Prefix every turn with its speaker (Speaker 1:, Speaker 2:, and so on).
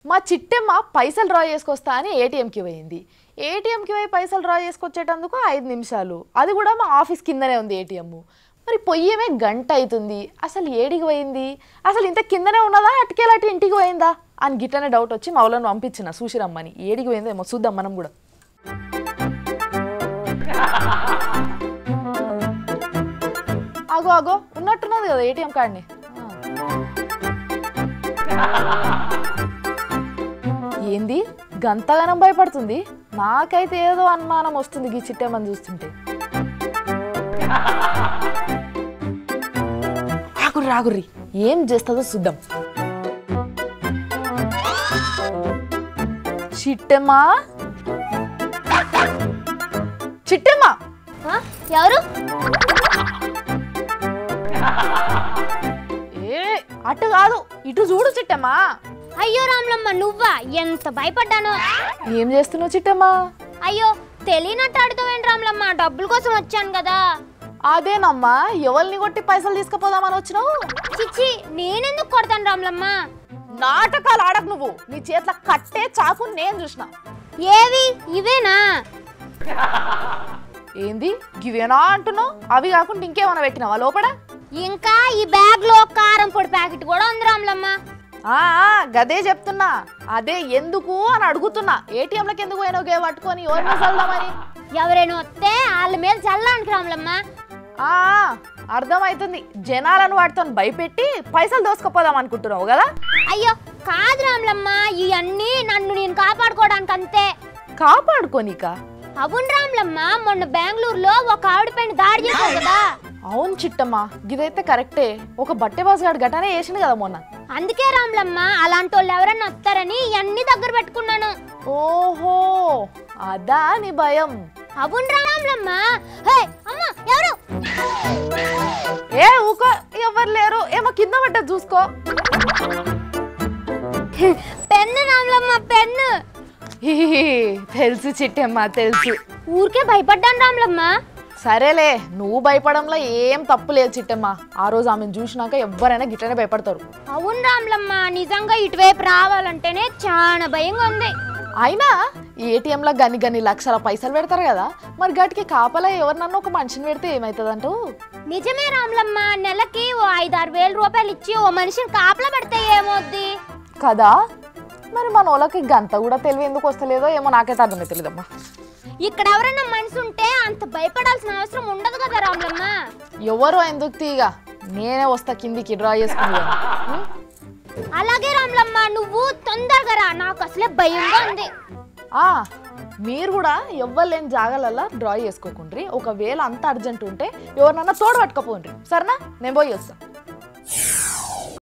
Speaker 1: మా చిట్టెమ్మ పైసలు డ్రా చేసుకొస్తా అని ఏటీఎంకి పోయింది. ఏటీఎంకి పోయి పైసలు డ్రా చేసుకొచ్చేటందుకు 5 నిమిషాలు, అది కూడా మా ఆఫీస్ కిందనే ఉంది ఏటీఎం. మరి పొయ్యేమే గంట అవుతుంది, అసలు ఏడికి పోయింది, అసలు ఇంత కిందనే ఉన్నదా అటుకేలాంటి ఇంటికి పోయిందా అని గిట్లనే డౌట్ వచ్చి మా వాళ్ళని పంపించిన చూసిరమ్మని. ఏడికి పోయిందో ఏమో చూద్దాం మనం కూడా. ఆగో ఆగో ఉన్నట్టున్నది కదా ఏటీఎం కార్డ్ని. ఏంది గంతగానం భయపడుతుంది, నాకైతే ఏదో అనుమానం వస్తుంది ఈ చిట్టేమని చూస్తుంటే. ఆగుర్రి ఆగుర్రి ఏం చేస్తుందో చూద్దాం. చిట్టెమ్మా చిట్టెమ్మా
Speaker 2: ఎవరు?
Speaker 1: ఏ అటు కాదు ఇటు చూడు చిట్టెమ్మా.
Speaker 2: అయ్యో రామ్లమ్మ నువ్వా, ఎంత భయపడ్డాను.
Speaker 1: ఏం చేస్తున్నావు చిట్టెమ్మా?
Speaker 2: అయ్యో తెలియనట్టు అడుగుతావేంటి రామ్లమ్మ, డబ్బుల కోసం వచ్చాను కదా.
Speaker 1: అదేనమ్మా, ఎవరిని కొట్టి పైసలు తీసుకుపోదామని వచ్చినావు?
Speaker 2: చిచ్చి నేనెందుకు కొడతాను రామ్లమ్మ.
Speaker 1: నాటకాలు ఆడకు నువ్వు, నీ చేతిలో కట్టే చాకు నేను చూసిన.
Speaker 2: ఏవి ఇవేనా?
Speaker 1: ఏంది గివేనా అంటున్నావు? అవి కాకుండా ఇంకేమైనా పెట్టినావా లోపల?
Speaker 2: ఇంకా ఈ బ్యాగ్ లో కారం పొడి ప్యాకెట్ కూడా ఉంది రామ్లమ్మ.
Speaker 1: గదే చెప్తున్నా, అదే ఎందుకు అని అడుగుతున్నా. ఏటీఎంలకు ఎందుకు పోయినావు గే పట్టుకొని ఎవరి మీద చల్దామని?
Speaker 2: ఎవరైనా వస్తే వాళ్ళ మీద చల్లానికి రామ్లమ్మ.
Speaker 1: అర్థమవుతుంది, జనాలను వాటితో భయపెట్టి పైసలు దోసుకుపోదాం అనుకుంటున్నావు కదా.
Speaker 2: అయ్యో కాదు రామ్లమ్మ, ఇవన్నీ నన్ను నేను కాపాడుకోవడానికి అంతే.
Speaker 1: కాపాడుకోనిక?
Speaker 2: అవును రామ్లమ్మ, మొన్న బెంగళూరులో ఒక ఆవిడ పైన దాడి చేశావు కదా.
Speaker 1: అవును చిట్టమ్మా, గిదైతే కరెక్టే. ఒక బట్టె బాసుగాడు గటానే వేసింది కదా మొన్న.
Speaker 2: అందుకే రామ్లమ్మ అలాంటి వాళ్ళు ఎవరన్నా వస్తారని అన్ని దగ్గర పెట్టుకున్నాను.
Speaker 1: ఓహో అదా నీ భయం?
Speaker 2: అవును రామ్లమ్మ. అమ్మా ఎవరు?
Speaker 1: ఏ ఊకో, ఎవరు లేరు. ఏమో కింద పడ్డది చూసుకో.
Speaker 2: Pen Ramlamma, pen.
Speaker 1: తెలుసు చిట్టమ్మా తెలుసు.
Speaker 2: ఊరికే భయపడ్డాను రామ్లమ్మ.
Speaker 1: సరేలే, నువ్వు భయపడంలో ఏం తప్పు లేదు చిట్టమ్మా. ఆ రోజు ఆమెను చూసినాక ఎవరైనా గిట్లనే భయపడతారు.
Speaker 2: అవును రామ్లమ్మ, నిజంగా ఇటువైపు రావాలంటేనే చాలా భయంగా ఉంది.
Speaker 1: అయినా ఏటీఎంలో గన్ని లక్షల పైసలు పెడతారు కదా, మరి గట్టికి కాపలా ఎవరినన్నా ఒక మనిషిని పెడితే ఏమవుతుందంటూ?
Speaker 2: నిజమే రామ్లమ్మ, నెలకి ఓ 5-6 వేల రూపాయలు ఇచ్చి ఓ మనిషిని కాపలా పెడితే ఏమవుద్ది
Speaker 1: కదా. మరి మన వాళ్ళకి గంత కూడా తెలివి ఎందుకు వస్తలేదో ఏమో, నాకైతే అర్థమే తెలియదమ్మా.
Speaker 2: ఇక్కడ ఎవరైనా మనిషి ఉంటే అంత భయపడాల్సిన అవసరం ఉండదు కదా రామ్లమ్మ.
Speaker 1: ఎవరో ఎందుకు తీగా, నేనే వస్తా కిందికి డ్రా చేసుకుని.
Speaker 2: అలాగే రామ్లమ్మ, నువ్వు తొందరగా రా, నాకు అసలే భయంగా ఉంది.
Speaker 1: మీరు కూడా ఎవ్వలేని జాగాలల్లా డ్రా చేసుకోకుండ్రి. ఒకవేళ అంత అర్జెంట్ ఉంటే ఎవరినన్నా తోడు పట్టుకపోండ్రి, సరేనా? నేను పోయి వస్తా.